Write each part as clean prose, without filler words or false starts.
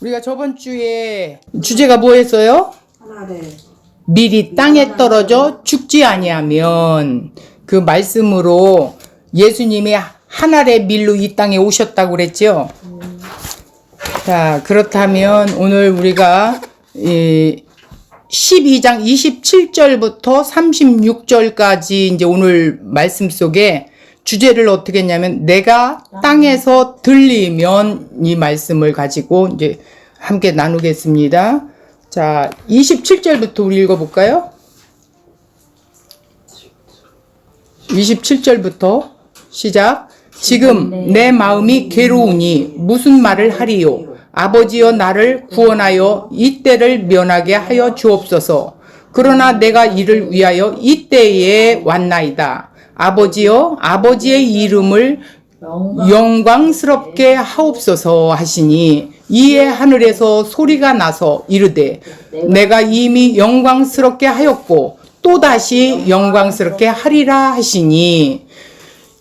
우리가 저번 주에 주제가 뭐였어요? 하나를 미리 땅에 떨어져 죽지 아니하면, 그 말씀으로 예수님이 한 알의 밀로 이 땅에 오셨다고 그랬죠. 자, 그렇다면 오늘 우리가 12장 27절부터 36절까지 이제 오늘 말씀 속에 주제를 어떻게 했냐면, 내가 땅에서 들리면, 이 말씀을 가지고 이제 함께 나누겠습니다. 자, 27절부터 우리 읽어볼까요? 27절부터 시작. 지금 내 마음이 괴로우니 무슨 말을 하리요? 아버지여, 나를 구원하여 이때를 면하게 하여 주옵소서. 그러나 내가 이를 위하여 이때에 왔나이다. 아버지여, 아버지의 이름을 영광스럽게 하옵소서 하시니, 이에 하늘에서 소리가 나서 이르되, 내가 이미 영광스럽게 하였고 또다시 영광스럽게 하리라 하시니,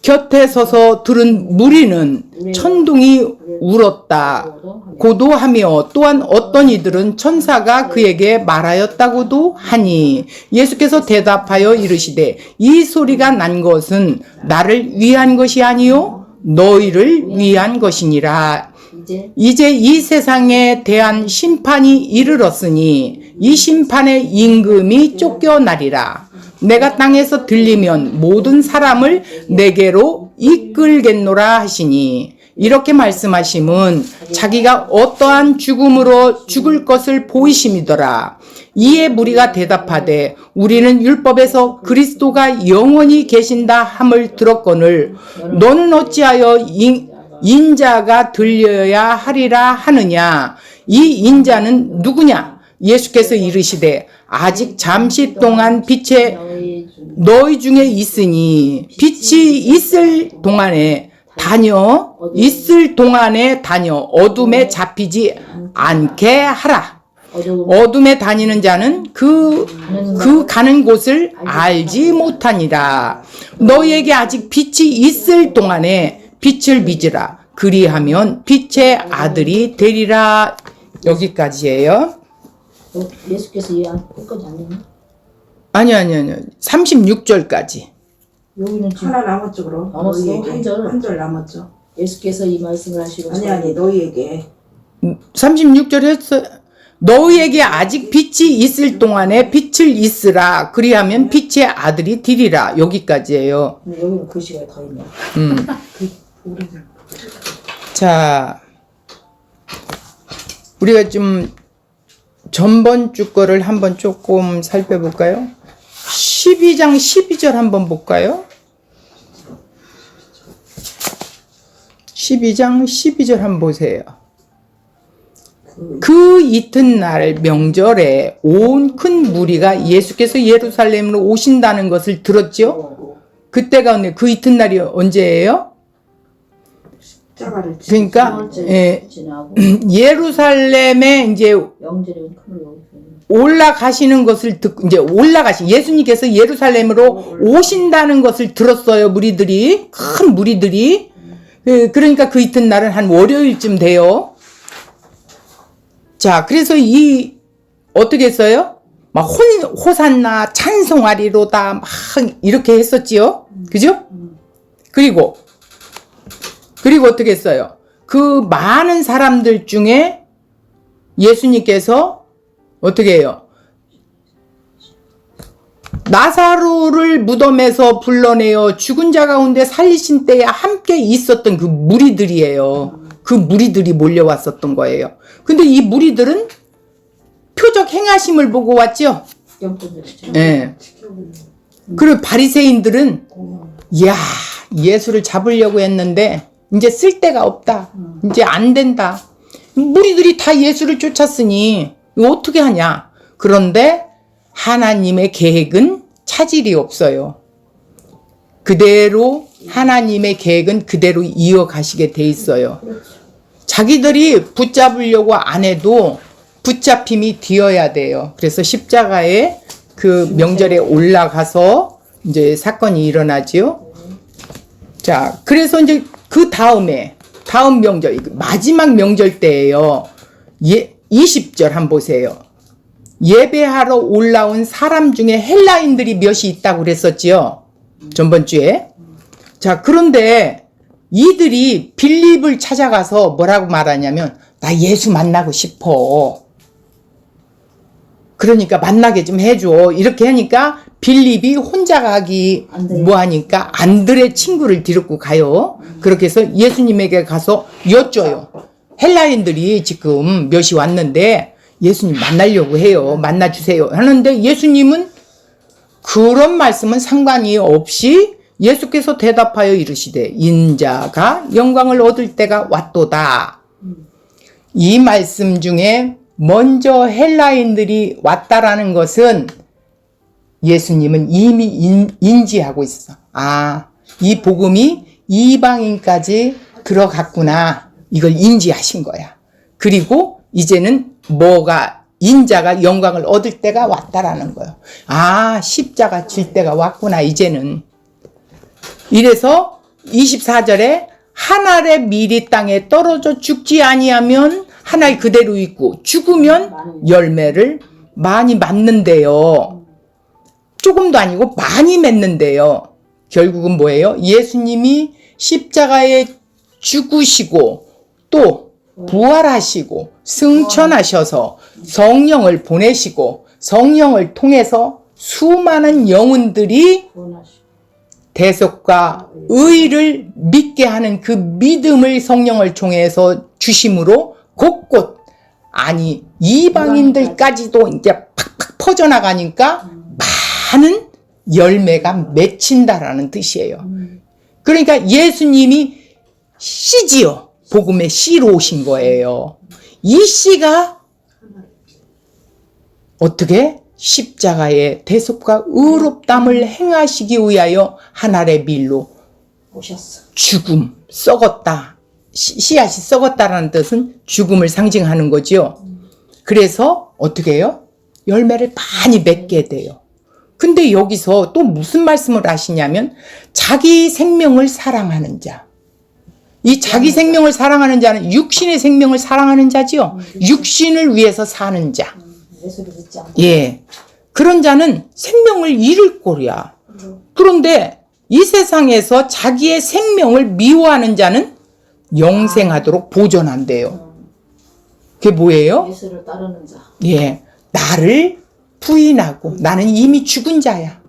곁에 서서 들은 무리는 천둥이 울었다 고도하며, 또한 어떤 이들은 천사가 그에게 말하였다고도 하니, 예수께서 대답하여 이르시되, 이 소리가 난 것은 나를 위한 것이 아니요 너희를 위한 것이니라. 이제 이 세상에 대한 심판이 이르렀으니 이 심판의 임금이 쫓겨나리라. 내가 땅에서 들리면 모든 사람을 내게로 이끌겠노라 하시니, 이렇게 말씀하심은 자기가 어떠한 죽음으로 죽을 것을 보이심이더라. 이에 무리가 대답하되, 우리는 율법에서 그리스도가 영원히 계신다 함을 들었거늘 너는 어찌하여 인자가 들려야 하리라 하느냐? 이 인자는 누구냐? 예수께서 이르시되, 아직 잠시 동안 빛에 너희 중에 있으니 빛이 있을 동안에 다녀 어둠에 잡히지 않게 하라. 어둠에 다니는 자는 그 가는 곳을 알지 못하니라. 너희에게 아직 빛이 있을 동안에 빛을 빚으라. 그리하면 빛의 아들이 되리라. 여기까지예요. 예수께서 이 끝까지 안 됐나? 아니요. 36절까지. 여기는 지금 하나 남았죠. 그럼 남았어? 너희에게 한 절. 한 절 남았죠. 예수께서 이 말씀을 하시고 아니 너희에게 36절 했어. 너희에게 아직 빛이 있을 동안에 빛을 있으라. 그리하면 빛의 아들이 되리라. 여기까지예요. 근데 여기는 글씨가 더 있네. 자, 우리가 좀 전번 주 거를 한번 조금 살펴볼까요? 12장 12절 한번 볼까요? 12장 12절 한번 보세요. 그 이튿날 명절에 온 큰 무리가 예수께서 예루살렘으로 오신다는 것을 들었죠? 그때가 그 이튿날이 언제예요? 십자가를 그러니까 예루살렘에 이제 올라가시는 것을 듣고, 이제 예수님께서 예루살렘으로 오신다는 것을 들었어요. 무리들이, 큰 무리들이. 그러니까 그 이튿날은 한 월요일쯤 돼요. 자, 그래서 어떻게 했어요? 막 호산나 찬송하리로다 막 이렇게 했었지요. 그죠? 그리고 어떻게 했어요? 그 많은 사람들 중에 예수님께서 어떻게 해요? 나사로를 무덤에서 불러내어 죽은 자 가운데 살리신 때에 함께 있었던 그 무리들이에요. 그 무리들이 몰려왔었던 거예요. 근데 이 무리들은 표적 행하심을 보고 왔죠? 예. 그리고 바리새인들은, 이야, 예수를 잡으려고 했는데 이제 쓸 데가 없다. 이제 안 된다. 무리들이 다 예수를 쫓았으니 이거 어떻게 하냐. 그런데 하나님의 계획은 차질이 없어요. 그대로 하나님의 계획은 그대로 이어가시게 돼 있어요. 자기들이 붙잡으려고 안 해도 붙잡힘이 되어야 돼요. 그래서 십자가에 그 명절에 올라가서 이제 사건이 일어나지요. 자, 그래서 이제 그 다음 명절, 마지막 명절 때예요. 20절 한번 보세요. 예배하러 올라온 사람 중에 헬라인들이 몇이 있다고 그랬었지요. 전번 주에. 자, 그런데 이들이 빌립을 찾아가서 뭐라고 말하냐면 나 예수 만나고 싶어. 그러니까 만나게 좀 해줘. 이렇게 하니까 빌립이 혼자 가기 뭐하니까 안드레 친구를 데리고 가요. 그렇게 해서 예수님에게 가서 여쭤요. 헬라인들이 지금 몇이 왔는데 예수님 만나려고 해요. 만나주세요. 하는데 예수님은 그런 말씀은 상관이 없이 예수께서 대답하여 이르시되 인자가 영광을 얻을 때가 왔도다. 이 말씀 중에 먼저 헬라인들이 왔다라는 것은 예수님은 이미 인지하고 있어. 아, 이 복음이 이방인까지 들어갔구나. 이걸 인지하신 거야. 그리고 이제는 뭐가 인자가 영광을 얻을 때가 왔다라는 거예요. 아, 십자가 질 때가 왔구나 이제는. 이래서 24절에 한 알의 밀이 땅에 떨어져 죽지 아니하면 한 알 그대로 있고 죽으면 열매를 많이 맺는데요. 조금도 아니고 많이 맺는데요. 결국은 뭐예요? 예수님이 십자가에 죽으시고 또 부활하시고 승천하셔서 성령을 보내시고 성령을 통해서 수많은 영혼들이 대속과 의를 믿게 하는 그 믿음을 성령을 통해서 주심으로 곳곳, 아니 이방인들까지도 이제 팍팍 퍼져나가니까 많은 열매가 맺힌다라는 뜻이에요. 그러니까 예수님이 씨지요. 복음의 씨로 오신 거예요. 이 씨가 어떻게 십자가의 대속과 의롭담을 행하시기 위하여 한 알의 밀로 오셨어. 죽음, 썩었다. 씨앗이 썩었다라는 뜻은 죽음을 상징하는 거죠. 그래서 어떻게 해요? 열매를 많이 맺게 돼요. 근데 여기서 또 무슨 말씀을 하시냐면 자기 생명을 사랑하는 자. 이 자기 생명을 사랑하는 자는 육신의 생명을 사랑하는 자지요. 육신을 위해서 사는 자. 예수를 믿지 않고. 예. 그런 자는 생명을 잃을 꼴이야. 그런데 이 세상에서 자기의 생명을 미워하는 자는 영생하도록 보존한대요. 그게 뭐예요? 예수를 따르는 자. 예. 나를 부인하고 나는 이미 죽은 자야.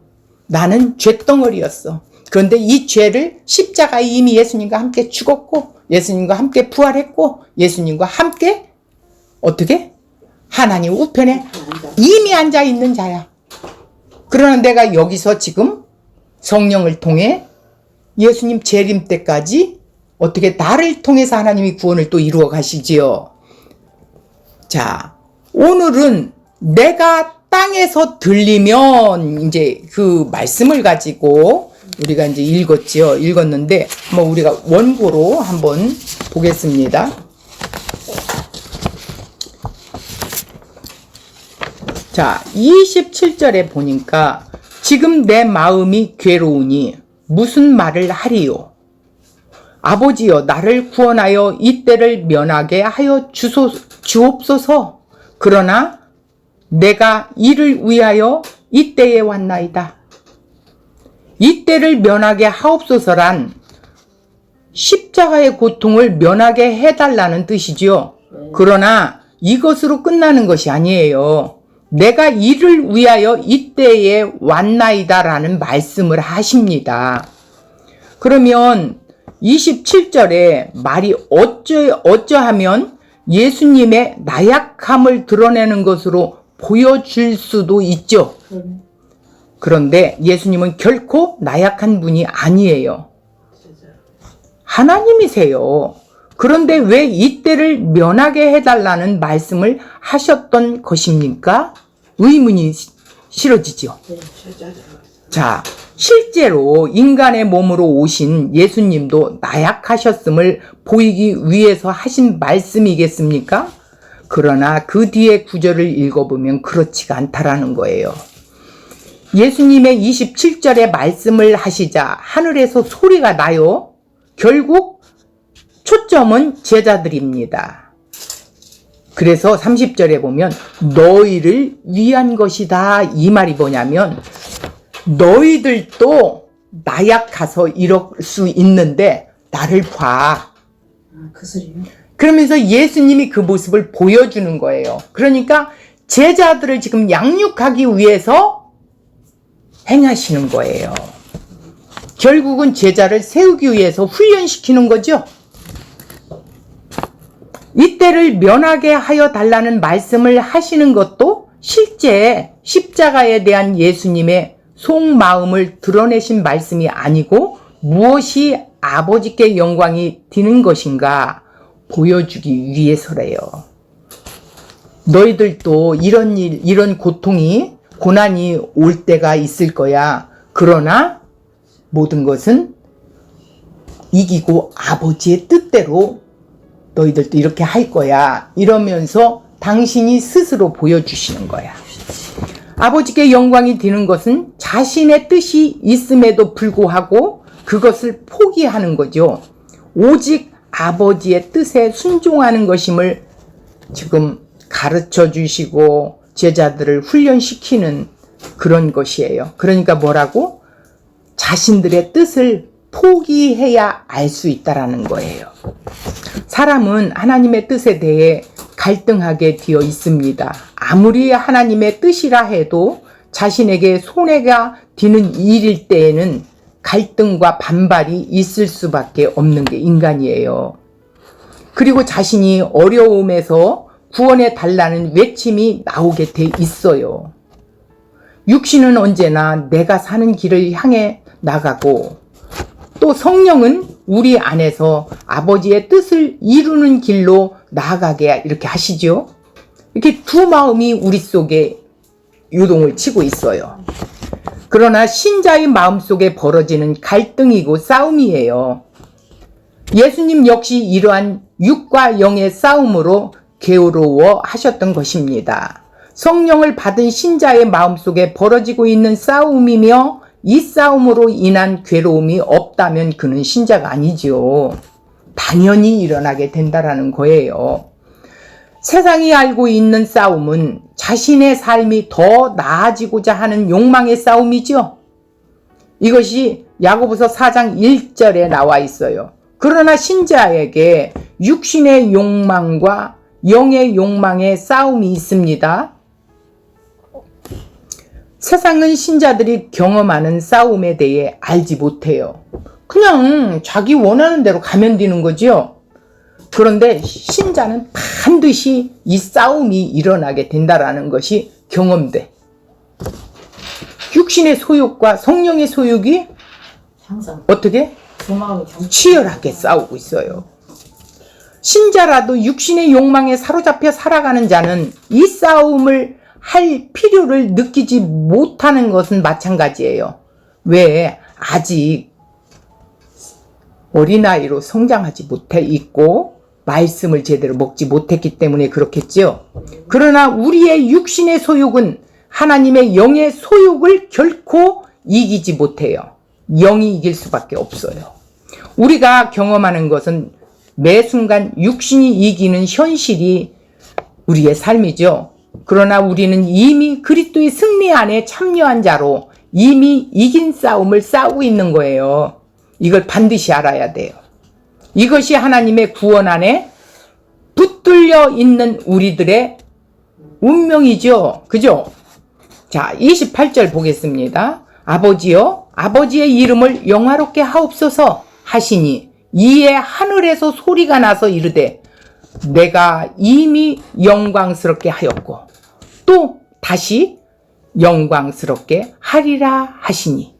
나는 죄덩어리였어. 그런데 이 죄를 십자가에 이미 예수님과 함께 죽었고 예수님과 함께 부활했고 예수님과 함께 어떻게? 하나님 우편에 이미 앉아 있는 자야. 그러나 내가 여기서 지금 성령을 통해 예수님 재림 때까지 어떻게 나를 통해서 하나님이 구원을 또 이루어 가시지요. 자, 오늘은 내가 땅에서 들리면 이제 그 말씀을 가지고 우리가 이제 읽었는데 뭐 우리가 원고로 한번 보겠습니다. 자, 27절에 보니까 지금 내 마음이 괴로우니 무슨 말을 하리요? 아버지여 나를 구원하여 이 때를 면하게 하여 주옵소서. 그러나 내가 이를 위하여 이 때에 왔나이다. 이 때를 면하게 하옵소서란 십자가의 고통을 면하게 해달라는 뜻이지요. 그러나 이것으로 끝나는 것이 아니에요. 내가 이를 위하여 이 때에 왔나이다라는 말씀을 하십니다. 그러면 27절에 말이 어쩌하면 예수님의 나약함을 드러내는 것으로 보여줄 수도 있죠. 그런데 예수님은 결코 나약한 분이 아니에요. 하나님이세요. 그런데 왜 이때를 면하게 해달라는 말씀을 하셨던 것입니까? 의문이 실어지죠. 자, 실제로 인간의 몸으로 오신 예수님도 나약하셨음을 보이기 위해서 하신 말씀이겠습니까? 그러나 그 뒤에 구절을 읽어보면 그렇지가 않다라는 거예요. 예수님의 27절의 말씀을 하시자 하늘에서 소리가 나요. 결국 초점은 제자들입니다. 그래서 30절에 보면 너희를 위한 것이다. 이 말이 뭐냐면 너희들도 나약해서 이럴 수 있는데 나를 봐. 그 소리요. 그러면서 예수님이 그 모습을 보여주는 거예요. 그러니까 제자들을 지금 양육하기 위해서 행하시는 거예요. 결국은 제자를 세우기 위해서 훈련시키는 거죠. 이때를 면하게 하여 달라는 말씀을 하시는 것도 실제 십자가에 대한 예수님의 속마음을 드러내신 말씀이 아니고 무엇이 아버지께 영광이 되는 것인가 보여주기 위해서래요. 너희들도 이런 일, 이런 고통이, 고난이 올 때가 있을 거야. 그러나 모든 것은 이기고 아버지의 뜻대로 너희들도 이렇게 할 거야. 이러면서 당신이 스스로 보여주시는 거야. 아버지께 영광이 되는 것은 자신의 뜻이 있음에도 불구하고 그것을 포기하는 거죠. 오직 아버지의 뜻에 순종하는 것임을 지금 가르쳐 주시고 제자들을 훈련시키는 그런 것이에요. 그러니까 뭐라고? 자신들의 뜻을 포기해야 알 수 있다라는 거예요. 사람은 하나님의 뜻에 대해 갈등하게 되어 있습니다. 아무리 하나님의 뜻이라 해도 자신에게 손해가 되는 일일 때에는 갈등과 반발이 있을 수밖에 없는 게 인간이에요. 그리고 자신이 어려움에서 구원해 달라는 외침이 나오게 돼 있어요. 육신은 언제나 내가 사는 길을 향해 나가고 또 성령은 우리 안에서 아버지의 뜻을 이루는 길로 나아가게 이렇게 하시죠. 이렇게 두 마음이 우리 속에 유동을 치고 있어요. 그러나 신자의 마음속에 벌어지는 갈등이고 싸움이에요. 예수님 역시 이러한 육과 영의 싸움으로 게으러워 하셨던 것입니다. 성령을 받은 신자의 마음속에 벌어지고 있는 싸움이며 이 싸움으로 인한 괴로움이 없다면 그는 신자가 아니죠. 당연히 일어나게 된다라는 거예요. 세상이 알고 있는 싸움은 자신의 삶이 더 나아지고자 하는 욕망의 싸움이죠. 이것이 야고보서 4장 1절에 나와 있어요. 그러나 신자에게 육신의 욕망과 영의 욕망의 싸움이 있습니다. 세상은 신자들이 경험하는 싸움에 대해 알지 못해요. 그냥 자기 원하는 대로 가면 되는 거죠. 그런데 신자는 반드시 이 싸움이 일어나게 된다라는 것이 경험돼. 육신의 소욕과 성령의 소욕이 항상 어떻게? 두 마음이 치열하게 싸우고 있어요. 신자라도 육신의 욕망에 사로잡혀 살아가는 자는 이 싸움을 할 필요를 느끼지 못하는 것은 마찬가지예요. 왜? 아직 어린아이로 성장하지 못해 있고 말씀을 제대로 먹지 못했기 때문에 그렇겠죠. 그러나 우리의 육신의 소욕은 하나님의 영의 소욕을 결코 이기지 못해요. 영이 이길 수밖에 없어요. 우리가 경험하는 것은 매 순간 육신이 이기는 현실이 우리의 삶이죠. 그러나 우리는 이미 그리스도의 승리 안에 참여한 자로 이미 이긴 싸움을 싸우고 있는 거예요. 이걸 반드시 알아야 돼요. 이것이 하나님의 구원 안에 붙들려 있는 우리들의 운명이죠. 그죠? 자, 28절 보겠습니다. 아버지여, 아버지의 이름을 영화롭게 하옵소서 하시니 이에 하늘에서 소리가 나서 이르되 내가 이미 영광스럽게 하였고 또 다시 영광스럽게 하리라 하시니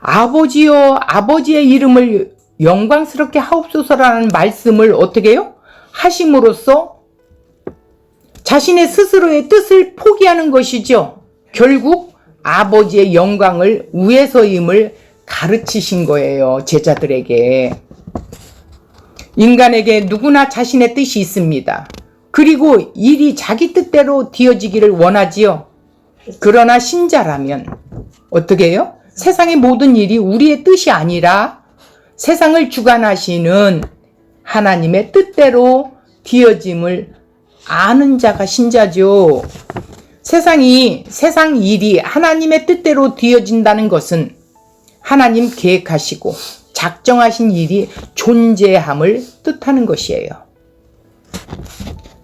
아버지여 아버지의 이름을 영광스럽게 하옵소서라는 말씀을 어떻게 해요? 하심으로써 자신의 스스로의 뜻을 포기하는 것이죠. 결국 아버지의 영광을 위해서임을 가르치신 거예요. 제자들에게. 인간에게 누구나 자신의 뜻이 있습니다. 그리고 일이 자기 뜻대로 되어지기를 원하지요. 그러나 신자라면 어떻게 해요? 세상의 모든 일이 우리의 뜻이 아니라 세상을 주관하시는 하나님의 뜻대로 되어짐을 아는 자가 신자죠. 세상 일이 하나님의 뜻대로 되어진다는 것은 하나님 계획하시고 작정하신 일이 존재함을 뜻하는 것이에요.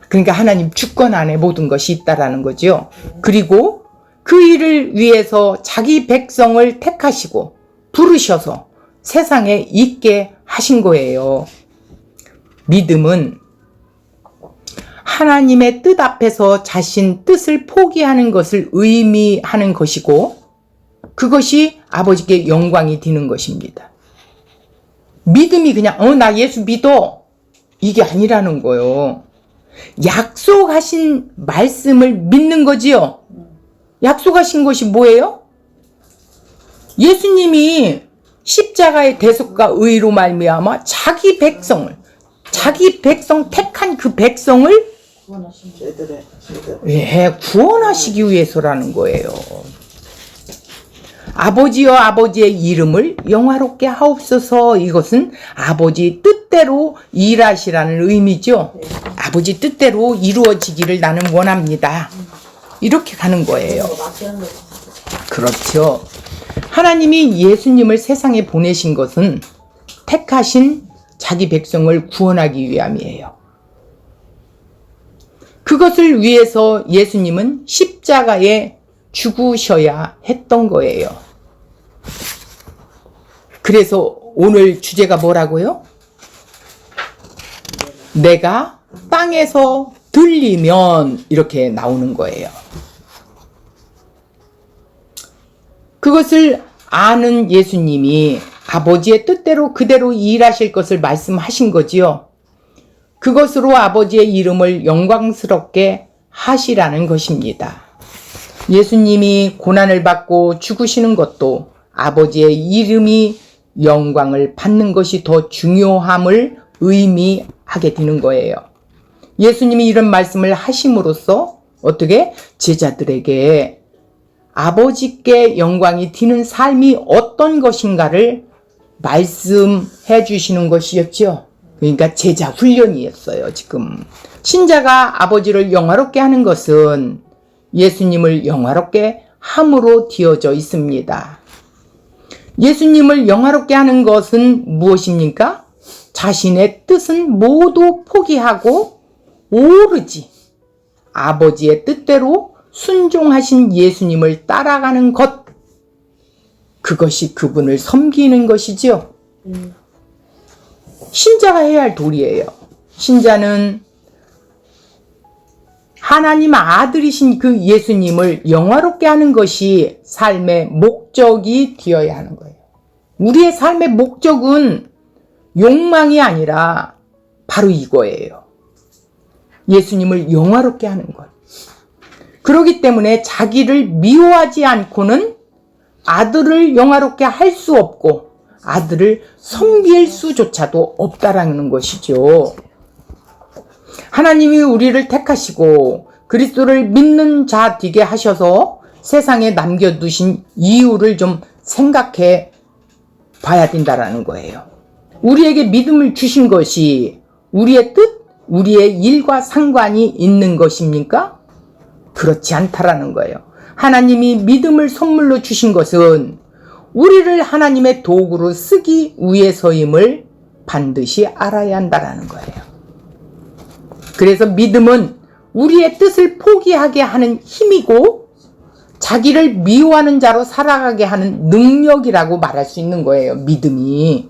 그러니까 하나님 주권 안에 모든 것이 있다라는 거죠. 그리고 그 일을 위해서 자기 백성을 택하시고 부르셔서 세상에 있게 하신 거예요. 믿음은 하나님의 뜻 앞에서 자신 뜻을 포기하는 것을 의미하는 것이고 그것이 아버지께 영광이 되는 것입니다. 믿음이 그냥 나 예수 믿어 이게 아니라는 거예요. 약속하신 말씀을 믿는 거지요. 약속하신 것이 뭐예요? 예수님이 십자가의 대속과 의로 말미암아 자기 백성 택한 그 백성을 구원하시기 위해서라는 거예요. 아버지여 아버지의 이름을 영화롭게 하옵소서. 이것은 아버지 뜻대로 일하시라는 의미죠. 아버지 뜻대로 이루어지기를 나는 원합니다. 이렇게 가는 거예요. 그렇죠. 하나님이 예수님을 세상에 보내신 것은 택하신 자기 백성을 구원하기 위함이에요. 그것을 위해서 예수님은 십자가에 죽으셔야 했던 거예요. 그래서 오늘 주제가 뭐라고요? 내가 땅에서 들리면 이렇게 나오는 거예요. 그것을 아는 예수님이 아버지의 뜻대로 그대로 일하실 것을 말씀하신 거지요. 그것으로 아버지의 이름을 영광스럽게 하시라는 것입니다. 예수님이 고난을 받고 죽으시는 것도 아버지의 이름이 영광을 받는 것이 더 중요함을 의미하게 되는 거예요. 예수님이 이런 말씀을 하심으로써 어떻게 제자들에게 아버지께 영광이 되는 삶이 어떤 것인가를 말씀해 주시는 것이었죠. 그러니까 제자 훈련이었어요. 지금 신자가 아버지를 영화롭게 하는 것은 예수님을 영화롭게 함으로 되어져 있습니다. 예수님을 영화롭게 하는 것은 무엇입니까? 자신의 뜻은 모두 포기하고 오로지 아버지의 뜻대로 순종하신 예수님을 따라가는 것, 그것이 그분을 섬기는 것이지요. 신자가 해야 할 도리예요. 신자는 하나님 아들이신 그 예수님을 영화롭게 하는 것이 삶의 목적이 되어야 하는 거예요. 우리의 삶의 목적은 욕망이 아니라 바로 이거예요. 예수님을 영화롭게 하는 것. 그렇기 때문에 자기를 미워하지 않고는 아들을 영화롭게 할 수 없고 아들을 섬길 수조차도 없다라는 것이죠. 하나님이 우리를 택하시고 그리스도를 믿는 자 되게 하셔서 세상에 남겨두신 이유를 좀 생각해 봐야 된다라는 거예요. 우리에게 믿음을 주신 것이 우리의 뜻, 우리의 일과 상관이 있는 것입니까? 그렇지 않다라는 거예요. 하나님이 믿음을 선물로 주신 것은 우리를 하나님의 도구로 쓰기 위해서임을 반드시 알아야 한다라는 거예요. 그래서 믿음은 우리의 뜻을 포기하게 하는 힘이고 자기를 미워하는 자로 살아가게 하는 능력이라고 말할 수 있는 거예요. 믿음이.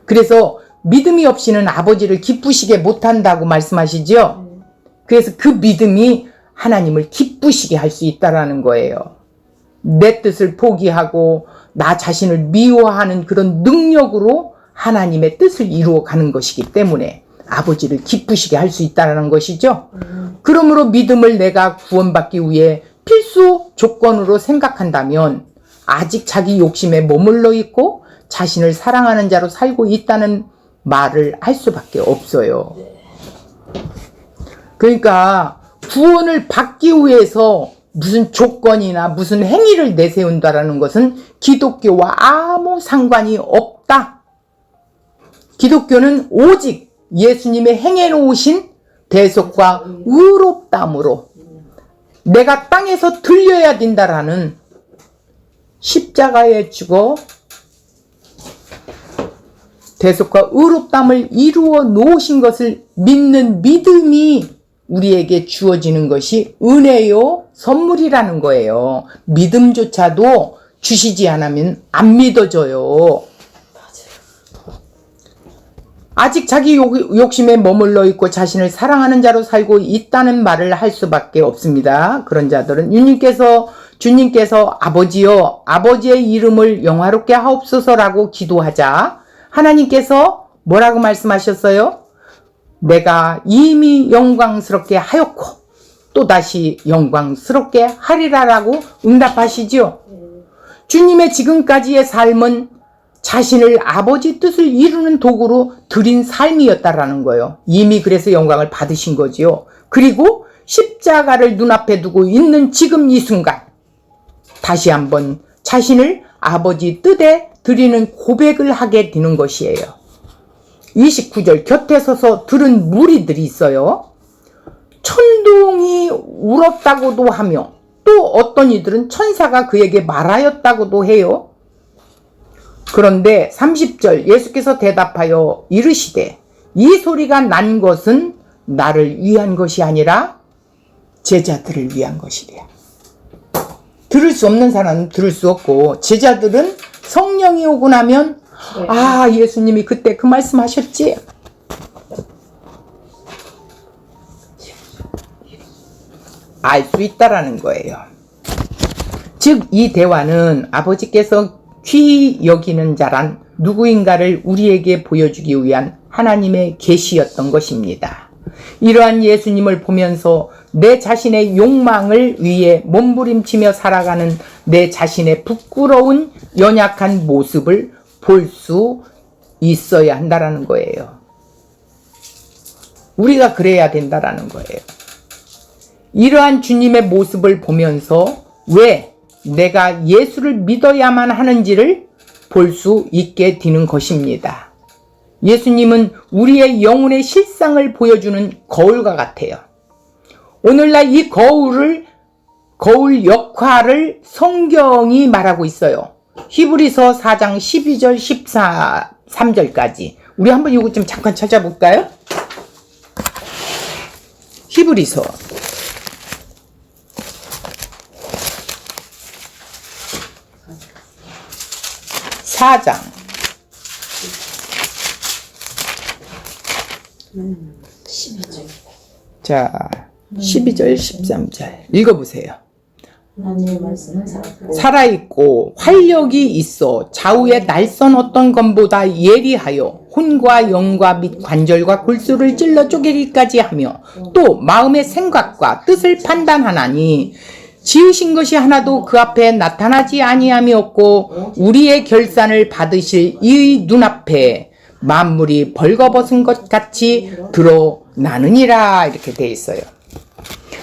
그래서 믿음이 없이는 아버지를 기쁘시게 못한다고 말씀하시죠. 그래서 그 믿음이 하나님을 기쁘시게 할 수 있다라는 거예요. 내 뜻을 포기하고 나 자신을 미워하는 그런 능력으로 하나님의 뜻을 이루어가는 것이기 때문에 아버지를 기쁘시게 할 수 있다는 것이죠. 그러므로 믿음을 내가 구원받기 위해 필수 조건으로 생각한다면 아직 자기 욕심에 머물러 있고 자신을 사랑하는 자로 살고 있다는 말을 할 수밖에 없어요. 그러니까 구원을 받기 위해서 무슨 조건이나 무슨 행위를 내세운다라는 것은 기독교와 아무 상관이 없다. 기독교는 오직 예수님의 행해 놓으신 대속과 의롭다함으로 내가 땅에서 들려야 된다라는 십자가에 죽어 대속과 의롭다함을 이루어 놓으신 것을 믿는 믿음이 우리에게 주어지는 것이 은혜요 선물이라는 거예요. 믿음조차도 주시지 않으면 안 믿어져요. 아직 자기 욕심에 머물러 있고 자신을 사랑하는 자로 살고 있다는 말을 할 수밖에 없습니다. 그런 자들은 주님께서 아버지여 아버지의 이름을 영화롭게 하옵소서라고 기도하자 하나님께서 뭐라고 말씀하셨어요? 내가 이미 영광스럽게 하였고 또다시 영광스럽게 하리라라고 응답하시지요. 주님의 지금까지의 삶은 자신을 아버지 뜻을 이루는 도구로 드린 삶이었다라는 거예요. 이미 그래서 영광을 받으신 거지요. 그리고 십자가를 눈앞에 두고 있는 지금 이 순간 다시 한번 자신을 아버지 뜻에 드리는 고백을 하게 되는 것이에요. 29절 곁에 서서 들은 무리들이 있어요. 천둥이 울었다고도 하며 또 어떤 이들은 천사가 그에게 말하였다고도 해요. 그런데 30절 예수께서 대답하여 이르시되 이 소리가 난 것은 나를 위한 것이 아니라 제자들을 위한 것이래요. 들을 수 없는 사람은 들을 수 없고 제자들은 성령이 오고 나면 아 예수님이 그때 그 말씀하셨지? 알 수 있다라는 거예요. 즉 이 대화는 아버지께서 귀히 여기는 자란 누구인가를 우리에게 보여주기 위한 하나님의 계시였던 것입니다. 이러한 예수님을 보면서 내 자신의 욕망을 위해 몸부림치며 살아가는 내 자신의 부끄러운 연약한 모습을 볼 수 있어야 한다라는 거예요. 우리가 그래야 된다라는 거예요. 이러한 주님의 모습을 보면서 왜 내가 예수를 믿어야만 하는지를 볼 수 있게 되는 것입니다. 예수님은 우리의 영혼의 실상을 보여주는 거울과 같아요. 오늘날 이 거울 역할을 성경이 말하고 있어요. 히브리서 4장 12절 13절까지 우리 한번 이거 좀 잠깐 찾아볼까요? 히브리서 4장 12절. 자 12절 13절 읽어보세요. 하나님의 말씀은 살아있고 활력이 있어 좌우의 날선 어떤 검보다 예리하여 혼과 영과 및 관절과 골수를 찔러 쪼개기까지 하며 또 마음의 생각과 뜻을 판단하나니 지으신 것이 하나도 그 앞에 나타나지 아니함이 없고 우리의 결산을 받으실 이 눈앞에 만물이 벌거벗은 것 같이 드러나느니라 이렇게 돼 있어요.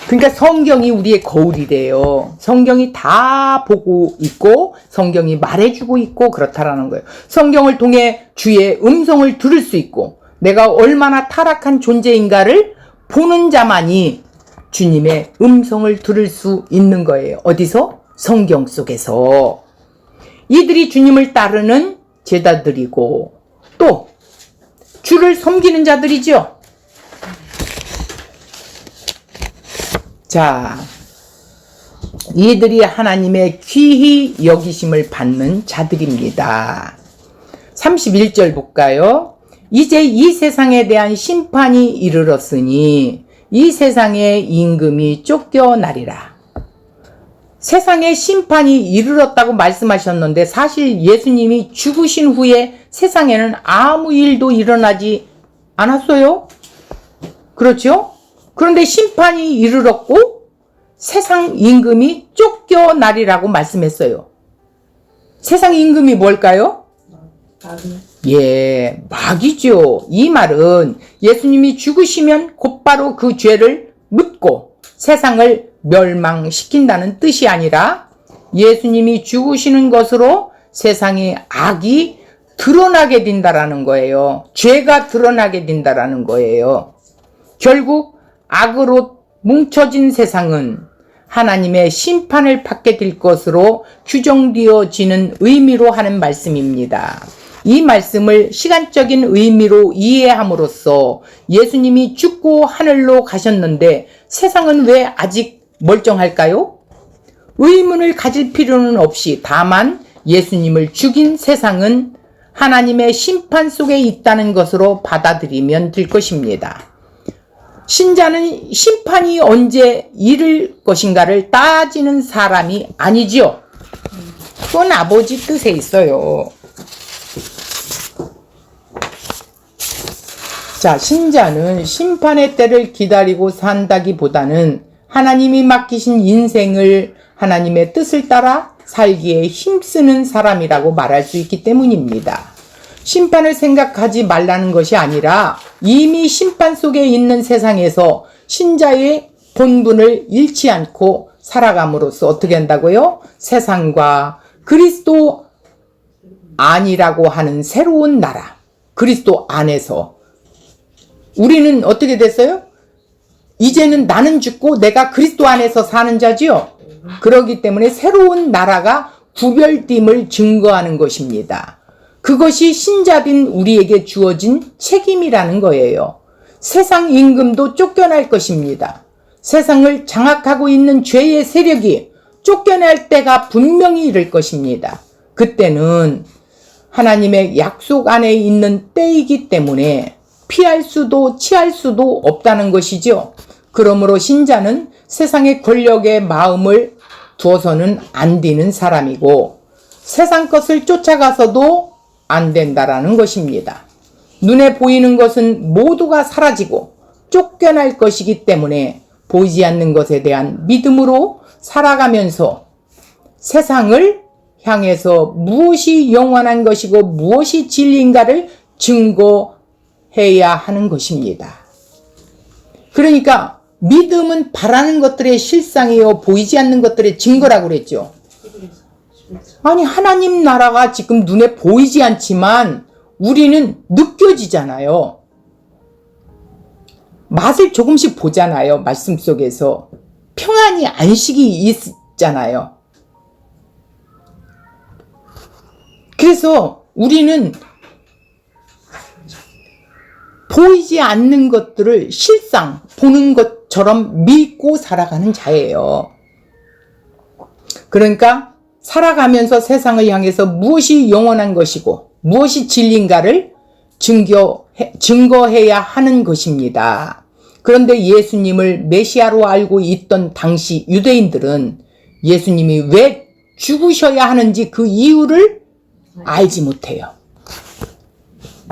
그러니까 성경이 우리의 거울이래요. 성경이 다 보고 있고 성경이 말해주고 있고 그렇다라는 거예요. 성경을 통해 주의 음성을 들을 수 있고 내가 얼마나 타락한 존재인가를 보는 자만이 주님의 음성을 들을 수 있는 거예요. 어디서? 성경 속에서. 이들이 주님을 따르는 제자들이고 또 주를 섬기는 자들이죠. 자, 이들이 하나님의 귀히 여기심을 받는 자들입니다. 31절 볼까요? 이제 이 세상에 대한 심판이 이르렀으니 이 세상의 임금이 쫓겨나리라. 세상의 심판이 이르렀다고 말씀하셨는데 사실 예수님이 죽으신 후에 세상에는 아무 일도 일어나지 않았어요. 그렇죠? 그런데 심판이 이르렀고 세상 임금이 쫓겨나리라고 말씀했어요. 세상 임금이 뭘까요? 예, 마귀죠. 이 말은 예수님이 죽으시면 곧바로 그 죄를 묻고 세상을 멸망시킨다는 뜻이 아니라 예수님이 죽으시는 것으로 세상의 악이 드러나게 된다라는 거예요. 죄가 드러나게 된다라는 거예요. 결국 악으로 뭉쳐진 세상은 하나님의 심판을 받게 될 것으로 규정되어지는 의미로 하는 말씀입니다. 이 말씀을 시간적인 의미로 이해함으로써 예수님이 죽고 하늘로 가셨는데 세상은 왜 아직 멀쩡할까요? 의문을 가질 필요는 없이 다만 예수님을 죽인 세상은 하나님의 심판 속에 있다는 것으로 받아들이면 될 것입니다. 신자는 심판이 언제 이를 것인가를 따지는 사람이 아니지요. 그건 아버지 뜻에 있어요. 자, 신자는 심판의 때를 기다리고 산다기보다는 하나님이 맡기신 인생을 하나님의 뜻을 따라 살기에 힘쓰는 사람이라고 말할 수 있기 때문입니다. 심판을 생각하지 말라는 것이 아니라 이미 심판 속에 있는 세상에서 신자의 본분을 잃지 않고 살아감으로써 어떻게 한다고요? 세상과 그리스도 안이라고 하는 새로운 나라, 그리스도 안에서 우리는 어떻게 됐어요? 이제는 나는 죽고 내가 그리스도 안에서 사는 자지요. 그렇기 때문에 새로운 나라가 구별됨을 증거하는 것입니다. 그것이 신자된 우리에게 주어진 책임이라는 거예요. 세상 임금도 쫓겨날 것입니다. 세상을 장악하고 있는 죄의 세력이 쫓겨날 때가 분명히 이를 것입니다. 그때는 하나님의 약속 안에 있는 때이기 때문에 피할 수도 취할 수도 없다는 것이죠. 그러므로 신자는 세상의 권력에 마음을 두어서는 안 되는 사람이고 세상 것을 쫓아가서도 안 된다라는 것입니다. 눈에 보이는 것은 모두가 사라지고 쫓겨날 것이기 때문에 보이지 않는 것에 대한 믿음으로 살아가면서 세상을 향해서 무엇이 영원한 것이고 무엇이 진리인가를 증거해야 하는 것입니다. 그러니까 믿음은 바라는 것들의 실상이요 보이지 않는 것들의 증거라고 그랬죠. 아니 하나님 나라가 지금 눈에 보이지 않지만 우리는 느껴지잖아요. 맛을 조금씩 보잖아요. 말씀 속에서 평안이 안식이 있잖아요. 그래서 우리는 보이지 않는 것들을 실상 보는 것처럼 믿고 살아가는 자예요. 그러니까 살아가면서 세상을 향해서 무엇이 영원한 것이고 무엇이 진리인가를 증거해야 하는 것입니다. 그런데 예수님을 메시아로 알고 있던 당시 유대인들은 예수님이 왜 죽으셔야 하는지 그 이유를 알지 못해요.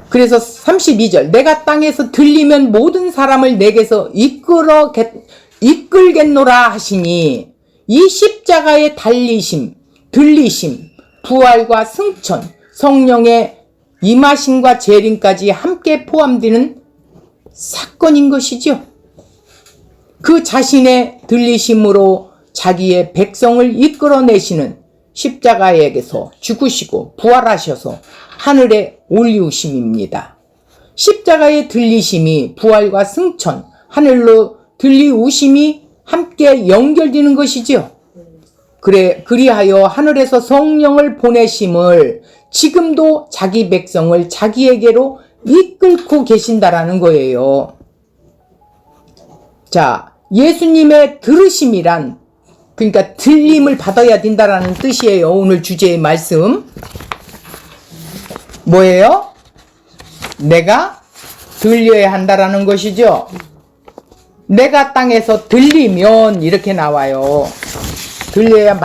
그래서 32절 내가 땅에서 들리면 모든 사람을 내게서 이끌겠노라 하시니 이 십자가의 달리심, 들리심, 부활과 승천, 성령의 임하심과 재림까지 함께 포함되는 사건인 것이죠. 그 자신의 들리심으로 자기의 백성을 이끌어내시는 십자가에게서 죽으시고 부활하셔서 하늘에 올리우심입니다. 십자가의 들리심이 부활과 승천, 하늘로 들리우심이 함께 연결되는 것이지요. 그리하여 하늘에서 성령을 보내심을 지금도 자기 백성을 자기에게로 이끌고 계신다라는 거예요. 자, 예수님의 들으심이란 그러니까 들림을 받아야 된다라는 뜻이에요. 오늘 주제의 말씀 뭐예요? 내가 들려야 한다라는 것이죠. 내가 땅에서 들리면 이렇게 나와요. 들려야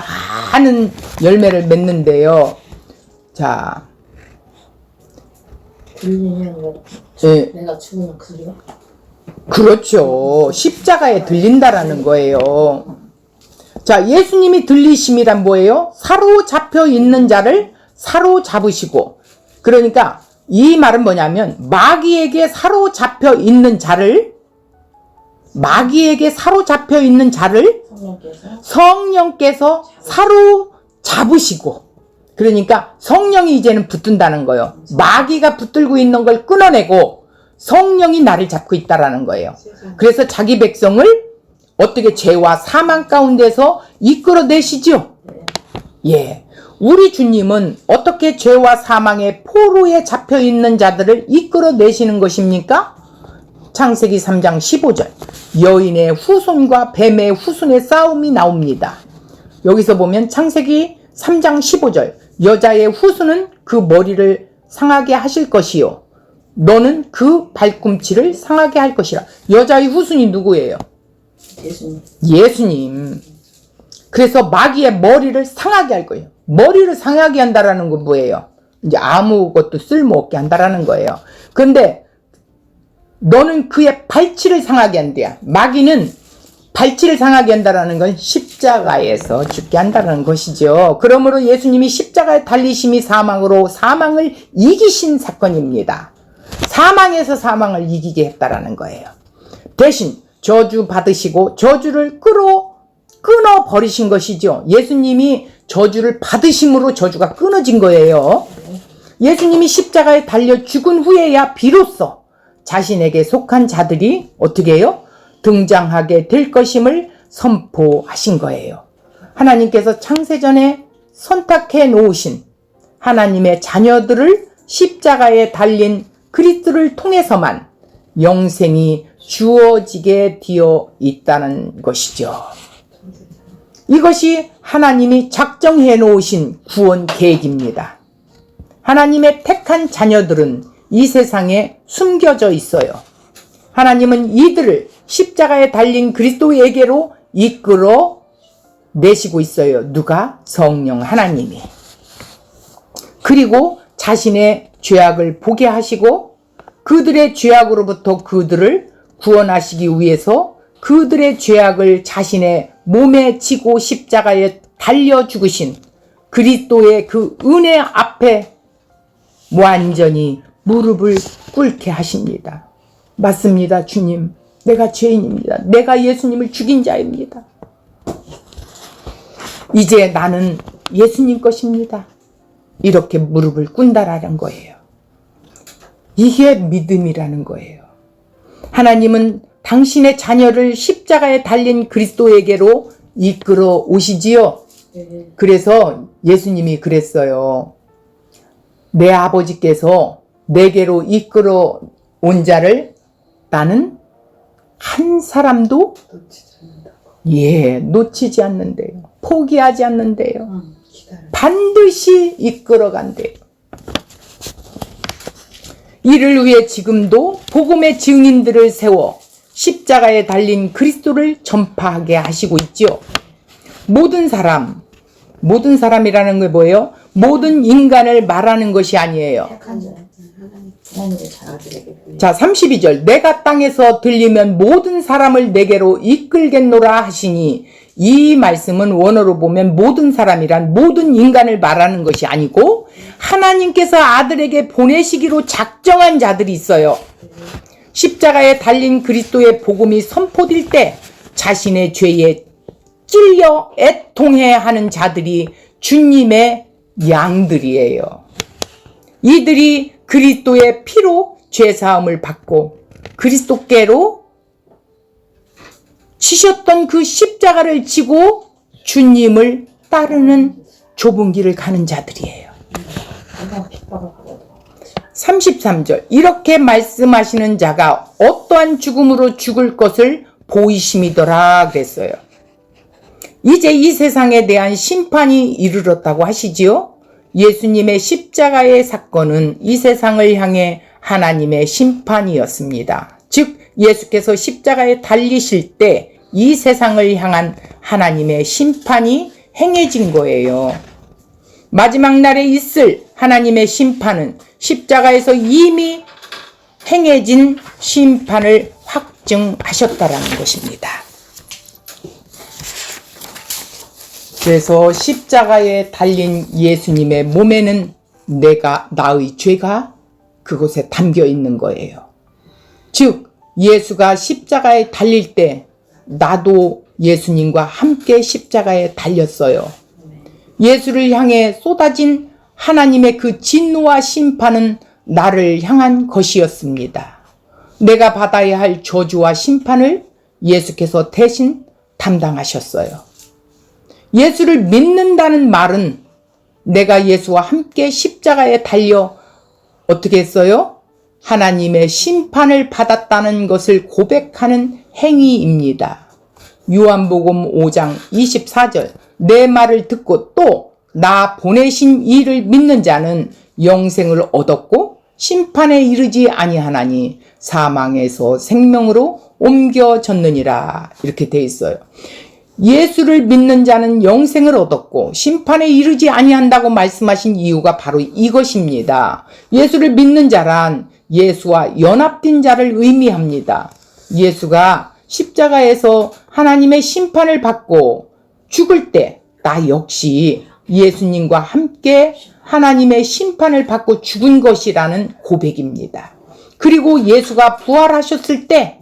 많은 열매를 맺는데요. 자, 들리는 거. 네. 내가 죽으면 그 소리가? 그렇죠. 십자가에 들린다라는 거예요. 자, 예수님이 들리심이란 뭐예요? 사로잡혀 있는 자를 사로잡으시고, 그러니까 이 말은 뭐냐면 마귀에게 사로잡혀 있는 자를 성령께서 사로잡으시고, 그러니까 성령이 이제는 붙든다는 거예요. 마귀가 붙들고 있는 걸 끊어내고 성령이 나를 잡고 있다라는 거예요. 그래서 자기 백성을 어떻게 죄와 사망 가운데서 이끌어내시죠? 예. 우리 주님은 어떻게 죄와 사망의 포로에 잡혀 있는 자들을 이끌어내시는 것입니까? 창세기 3장 15절. 여인의 후손과 뱀의 후손의 싸움이 나옵니다. 여기서 보면 창세기 3장 15절. 여자의 후손은 그 머리를 상하게 하실 것이요. 너는 그 발꿈치를 상하게 할 것이라. 여자의 후손이 누구예요? 예수님. 예수님. 그래서 마귀의 머리를 상하게 할 거예요. 머리를 상하게 한다라는 건 뭐예요? 이제 아무것도 쓸모없게 한다라는 거예요. 근데 너는 그의 발치를 상하게 한대요. 마귀는 발치를 상하게 한다라는 건 십자가에서 죽게 한다는 것이죠. 그러므로 예수님이 십자가에 달리심이 사망으로 사망을 이기신 사건입니다. 사망에서 사망을 이기게 했다라는 거예요. 대신 저주 받으시고 저주를 끊어 버리신 것이죠. 예수님이 저주를 받으심으로 저주가 끊어진 거예요. 예수님이 십자가에 달려 죽은 후에야 비로소 자신에게 속한 자들이 어떻게 해요? 등장하게 될 것임을 선포하신 거예요. 하나님께서 창세전에 선택해 놓으신 하나님의 자녀들을 십자가에 달린 그리스도를 통해서만 영생이 주어지게 되어 있다는 것이죠. 이것이 하나님이 작정해 놓으신 구원 계획입니다. 하나님의 택한 자녀들은 이 세상에 숨겨져 있어요. 하나님은 이들을 십자가에 달린 그리스도에게로 이끌어 내시고 있어요. 누가? 성령 하나님이. 그리고 자신의 죄악을 보게 하시고 그들의 죄악으로부터 그들을 구원하시기 위해서 그들의 죄악을 자신의 몸에 지고 십자가에 달려 죽으신 그리스도의 그 은혜 앞에 완전히 무릎을 꿇게 하십니다. 맞습니다, 주님. 내가 죄인입니다. 내가 예수님을 죽인 자입니다. 이제 나는 예수님 것입니다. 이렇게 무릎을 꿇는다라는 거예요. 이게 믿음이라는 거예요. 하나님은 당신의 자녀를 십자가에 달린 그리스도에게로 이끌어 오시지요. 그래서 예수님이 그랬어요. 내 아버지께서 내게로 이끌어 온 자를 나는 한 사람도 놓치지 않는데요. 포기하지 않는데요. 반드시 이끌어 간대요. 이를 위해 지금도 복음의 증인들을 세워 십자가에 달린 그리스도를 전파하게 하시고 있죠. 모든 사람이라는 게 뭐예요? 모든 인간을 말하는 것이 아니에요. 하나님의 자녀들에게. 자, 32절. 내가 땅에서 들리면 모든 사람을 내게로 이끌겠노라 하시니, 이 말씀은 원어로 보면 모든 사람이란 모든 인간을 말하는 것이 아니고 하나님께서 아들에게 보내시기로 작정한 자들이 있어요. 십자가에 달린 그리스도의 복음이 선포될 때 자신의 죄에 찔려 애통해하는 자들이 주님의 양들이에요. 이들이 그리스도의 피로 죄사함을 받고 그리스도께로 치셨던 그 십자가를 지고 주님을 따르는 좁은 길을 가는 자들이에요. 33절. 이렇게 말씀하시는 자가 어떠한 죽음으로 죽을 것을 보이심이더라 그랬어요. 이제 이 세상에 대한 심판이 이르렀다고 하시지요. 예수님의 십자가의 사건은 이 세상을 향해 하나님의 심판이었습니다. 즉 예수께서 십자가에 달리실 때 이 세상을 향한 하나님의 심판이 행해진 거예요. 마지막 날에 있을 하나님의 심판은 십자가에서 이미 행해진 심판을 확증하셨다라는 것입니다. 그래서 십자가에 달린 예수님의 몸에는 나의 죄가 그곳에 담겨 있는 거예요. 즉 예수가 십자가에 달릴 때 나도 예수님과 함께 십자가에 달렸어요. 예수를 향해 쏟아진 하나님의 그 진노와 심판은 나를 향한 것이었습니다. 내가 받아야 할 저주와 심판을 예수께서 대신 담당하셨어요. 예수를 믿는다는 말은 내가 예수와 함께 십자가에 달려 어떻게 했어요? 하나님의 심판을 받았다는 것을 고백하는 행위입니다. 요한복음 5장 24절 내 말을 듣고 또 나 보내신 이를 믿는 자는 영생을 얻었고 심판에 이르지 아니하나니 사망에서 생명으로 옮겨졌느니라. 이렇게 돼 있어요. 예수를 믿는 자는 영생을 얻었고 심판에 이르지 아니한다고 말씀하신 이유가 바로 이것입니다. 예수를 믿는 자란 예수와 연합된 자를 의미합니다. 예수가 십자가에서 하나님의 심판을 받고 죽을 때 나 역시 예수님과 함께 하나님의 심판을 받고 죽은 것이라는 고백입니다. 그리고 예수가 부활하셨을 때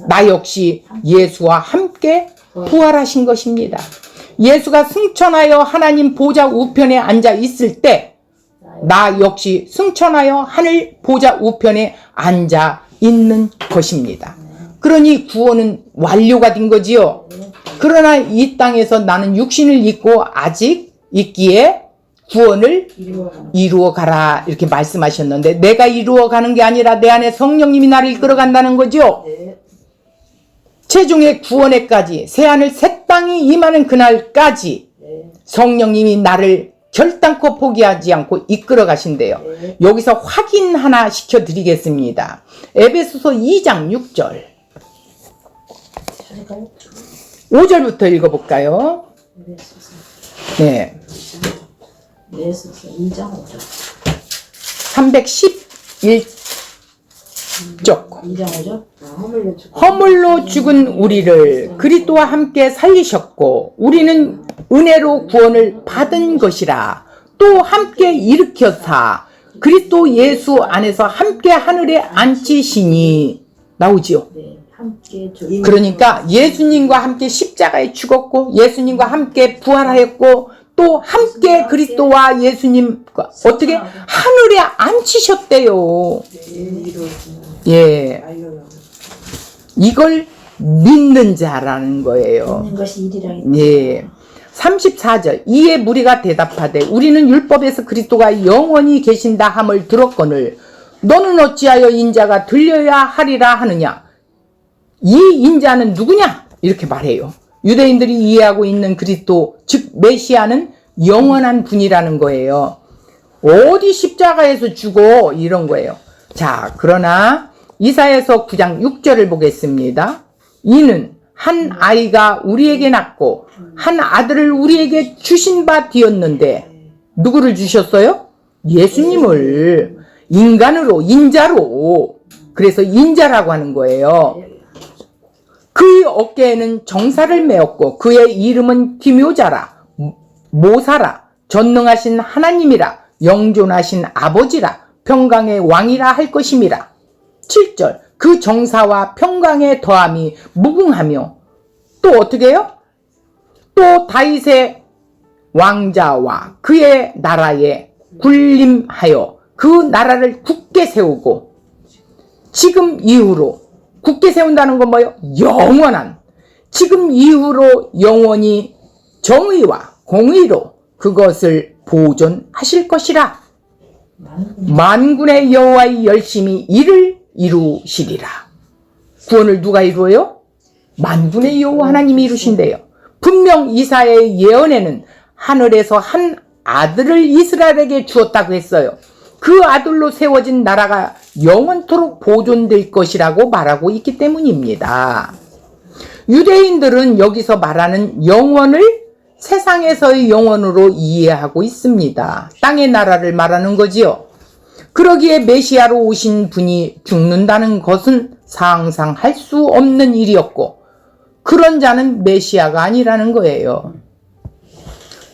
나 역시 예수와 함께 부활하신 것입니다. 예수가 승천하여 하나님 보좌 우편에 앉아 있을 때 나 역시 승천하여 하늘 보좌 우편에 앉아 있는 것입니다. 그러니 구원은 완료가 된 거지요. 그러나 이 땅에서 나는 육신을 입고 아직 있기에 구원을 이루어 가라 이렇게 말씀하셨는데 내가 이루어 가는 게 아니라 내 안에 성령님이 나를 이끌어 간다는 거죠. 최종의 구원에까지 새하늘 새 땅이 임하는 그날까지 성령님이 나를 결단코 포기하지 않고 이끌어 가신대요. 여기서 확인 하나 시켜드리겠습니다. 에베소서 2장 6절 5절부터 읽어볼까요? 네. 예수서 2장 5절 311쪽 2장 5절 허물로 죽은 우리를 그리스도와 함께 살리셨고 우리는 은혜로 구원을 받은 것이라 또 함께 일으켜사 그리스도 예수 안에서 함께 하늘에 앉히시니 나오지요. 네, 함께 그러니까 예수님과 함께 십자가에 죽었고 예수님과 함께 부활하였고 또 함께 그리스도와 예수님과 어떻게 하늘에 앉히셨대요. 예, 이걸 믿는 자라는 거예요. 믿는 것이 일이라. 예. 34절 이에 무리가 대답하되 우리는 율법에서 그리스도가 영원히 계신다 함을 들었거늘 너는 어찌하여 인자가 들려야 하리라 하느냐. 이 인자는 누구냐 이렇게 말해요. 유대인들이 이해하고 있는 그리스도 즉 메시아는 영원한 분이라는 거예요. 어디 십자가에서 죽어 이런 거예요. 자, 그러나 이사야서 9장 6절을 보겠습니다. 이는 한 아이가 우리에게 낳고 한 아들을 우리에게 주신 바 되었는데 누구를 주셨어요? 예수님을 인간으로 인자로. 그래서 인자라고 하는 거예요. 그의 어깨에는 정사를 메었고 그의 이름은 기묘자라 모사라 전능하신 하나님이라 영존하신 아버지라 평강의 왕이라 할 것임이라. 7절 그 정사와 평강의 더함이 무궁하며 또 어떻게 해요? 또 다윗의 왕자와 그의 나라에 군림하여 그 나라를 굳게 세우고 지금 이후로 굳게 세운다는 건 뭐예요? 영원한 지금 이후로 영원히 정의와 공의로 그것을 보존하실 것이라. 만군의 여호와의 열심히 이를 이루시리라. 구원을 누가 이루어요? 만군의 여호와 하나님이 이루신대요. 분명 이사야의 예언에는 하늘에서 한 아들을 이스라엘에게 주었다고 했어요. 그 아들로 세워진 나라가 영원토록 보존될 것이라고 말하고 있기 때문입니다. 유대인들은 여기서 말하는 영원을 세상에서의 영원으로 이해하고 있습니다. 땅의 나라를 말하는 거지요. 그러기에 메시아로 오신 분이 죽는다는 것은 상상할 수 없는 일이었고 그런 자는 메시아가 아니라는 거예요.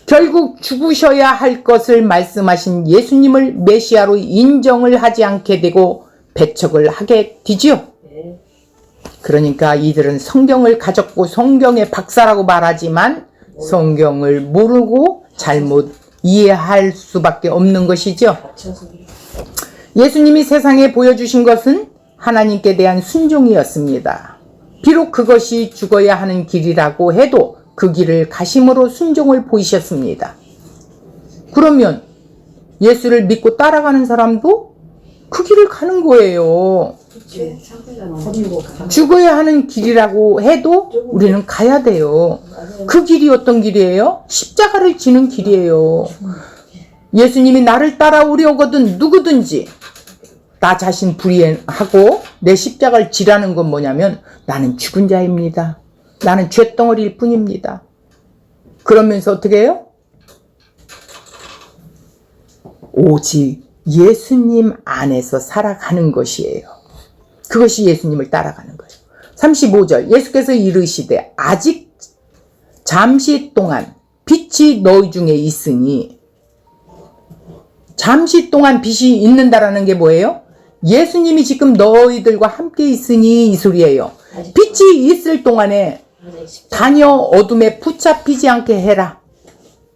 결국 죽으셔야 할 것을 말씀하신 예수님을 메시아로 인정을 하지 않게 되고 배척을 하게 되지요. 그러니까 이들은 성경을 가졌고 성경의 박사라고 말하지만 성경을 모르고 잘못 이해할 수밖에 없는 것이죠. 예수님이 세상에 보여주신 것은 하나님께 대한 순종이었습니다. 비록 그것이 죽어야 하는 길이라고 해도 그 길을 가심으로 순종을 보이셨습니다. 그러면 예수를 믿고 따라가는 사람도 그 길을 가는 거예요. 그치. 버리고 가. 죽어야 하는 길이라고 해도 우리는 가야 돼요. 그 길이 어떤 길이에요? 십자가를 지는 길이에요. 예수님이 나를 따라오려거든 누구든지 나 자신 불의하고 내 십자가를 지라는 건 뭐냐면 나는 죽은 자입니다. 나는 쇳덩어리일 뿐입니다. 그러면서 어떻게 해요? 오직 예수님 안에서 살아가는 것이에요. 그것이 예수님을 따라가는 거예요. 35절 예수께서 이르시되 아직 잠시 동안 빛이 너희 중에 있으니, 잠시 동안 빛이 있는다라는 게 뭐예요? 예수님이 지금 너희들과 함께 있으니 이 소리예요. 빛이 있을 동안에 다녀 어둠에 붙잡히지 않게 해라.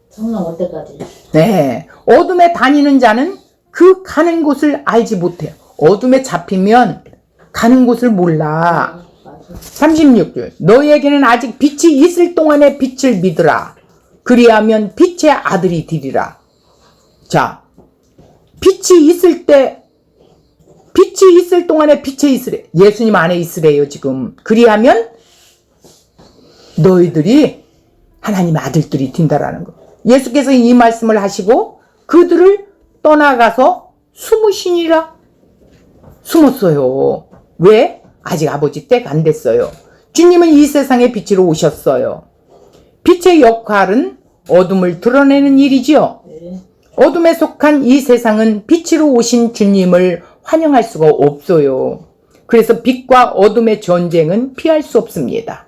성령 올 때까지. 네, 어둠에 다니는 자는 그 가는 곳을 알지 못해요. 어둠에 잡히면 가는 곳을 몰라. 36절 너희에게는 아직 빛이 있을 동안에 빛을 믿으라. 그리하면 빛의 아들이 되리라. 자, 빛이 있을 동안에 빛에 있으래. 예수님 안에 있으래요 지금. 그리하면 너희들이 하나님의 아들들이 된다라는 거. 예수께서 이 말씀을 하시고 그들을 떠나가서 숨으시니라. 숨었어요. 왜? 아직 아버지 때가 안 됐어요. 주님은 이 세상에 빛으로 오셨어요. 빛의 역할은 어둠을 드러내는 일이지요. 네. 어둠에 속한 이 세상은 빛으로 오신 주님을 환영할 수가 없어요. 그래서 빛과 어둠의 전쟁은 피할 수 없습니다.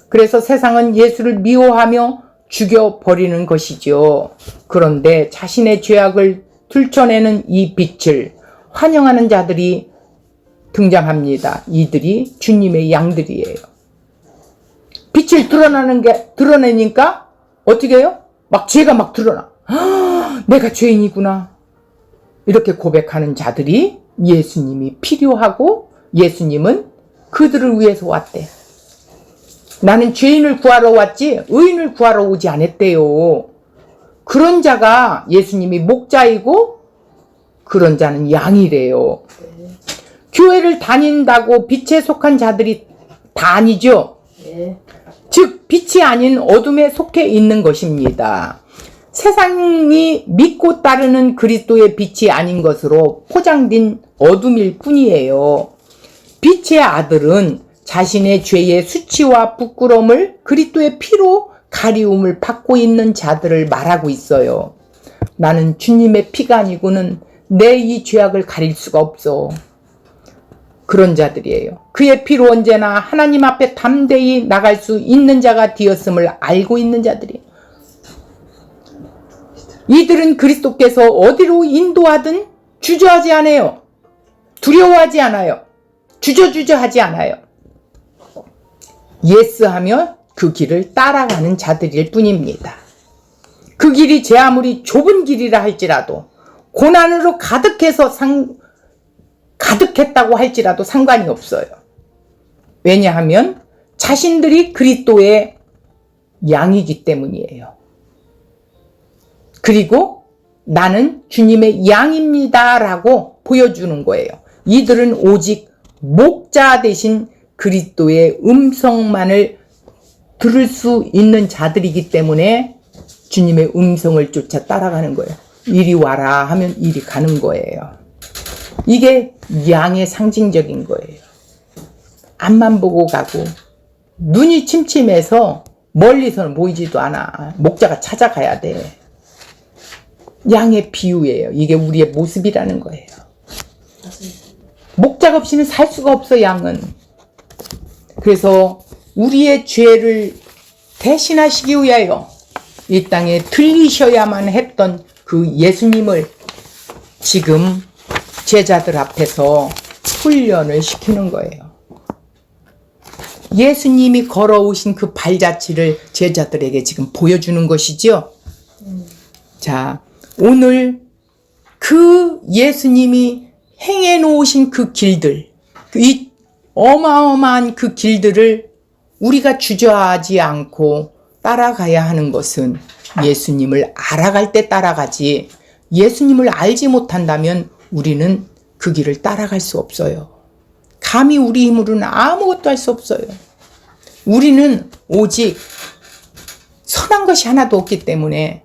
그래서 세상은 예수를 미워하며 죽여버리는 것이죠. 그런데 자신의 죄악을 들춰내는 이 빛을 환영하는 자들이 등장합니다. 이들이 주님의 양들이에요. 빛을 드러내니까 어떻게 해요? 막 죄가 막 드러나. 내가 죄인이구나. 이렇게 고백하는 자들이 예수님이 필요하고 예수님은 그들을 위해서 왔대. 나는 죄인을 구하러 왔지 의인을 구하러 오지 않았대요. 그런 자가 예수님이 목자이고 그런 자는 양이래요. 교회를 다닌다고 빛에 속한 자들이 다 아니죠. 네. 즉 빛이 아닌 어둠에 속해 있는 것입니다. 세상이 믿고 따르는 그리스도의 빛이 아닌 것으로 포장된 어둠일 뿐이에요. 빛의 아들은 자신의 죄의 수치와 부끄러움을 그리스도의 피로 가리움을 받고 있는 자들을 말하고 있어요. 나는 주님의 피가 아니고는 내 이 죄악을 가릴 수가 없어. 그런 자들이에요. 그의 피로 언제나 하나님 앞에 담대히 나갈 수 있는 자가 되었음을 알고 있는 자들이에요. 이들은 그리스도께서 어디로 인도하든 주저하지 않아요. 두려워하지 않아요. 주저하지 않아요. 예스하며 그 길을 따라가는 자들일 뿐입니다. 그 길이 제 아무리 좁은 길이라 할지라도 고난으로 가득했다고 할지라도 상관이 없어요. 왜냐하면 자신들이 그리스도의 양이기 때문이에요. 그리고 나는 주님의 양입니다 라고 보여주는 거예요. 이들은 오직 목자 대신 그리스도의 음성만을 들을 수 있는 자들이기 때문에 주님의 음성을 쫓아 따라가는 거예요. 이리 와라 하면 이리 가는 거예요. 이게 양의 상징적인 거예요. 앞만 보고 가고 눈이 침침해서 멀리서는 보이지도 않아. 목자가 찾아가야 돼. 양의 비유예요. 이게 우리의 모습이라는 거예요. 목자가 없이는 살 수가 없어 양은. 그래서 우리의 죄를 대신하시기 위하여 이 땅에 들리셔야만 했던 그 예수님을 지금 제자들 앞에서 훈련을 시키는 거예요. 예수님이 걸어오신 그 발자취를 제자들에게 지금 보여주는 것이죠. 자, 오늘 그 예수님이 행해 놓으신 그 길들, 이 어마어마한 그 길들을 우리가 주저하지 않고 따라가야 하는 것은 예수님을 알아갈 때 따라가지, 예수님을 알지 못한다면 우리는 그 길을 따라갈 수 없어요. 감히 우리 힘으로는 아무것도 할 수 없어요. 우리는 오직 선한 것이 하나도 없기 때문에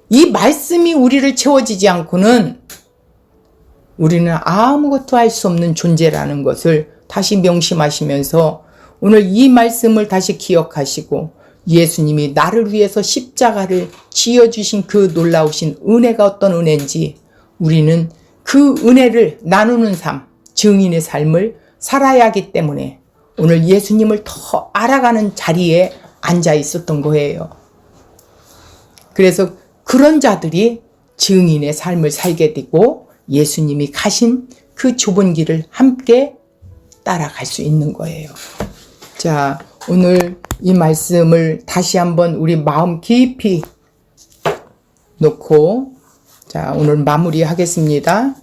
이 말씀이 우리를 채워지지 않고는 우리는 아무것도 할 수 없는 존재라는 것을 다시 명심하시면서 오늘 이 말씀을 다시 기억하시고 예수님이 나를 위해서 십자가를 지어주신 그 놀라우신 은혜가 어떤 은혜인지 우리는 그 은혜를 나누는 삶, 증인의 삶을 살아야 하기 때문에 오늘 예수님을 더 알아가는 자리에 앉아 있었던 거예요. 그래서 그런 자들이 증인의 삶을 살게 되고 예수님이 가신 그 좁은 길을 함께 따라갈 수 있는 거예요. 자, 오늘 이 말씀을 다시 한번 우리 마음 깊이 놓고 자, 오늘 마무리하겠습니다.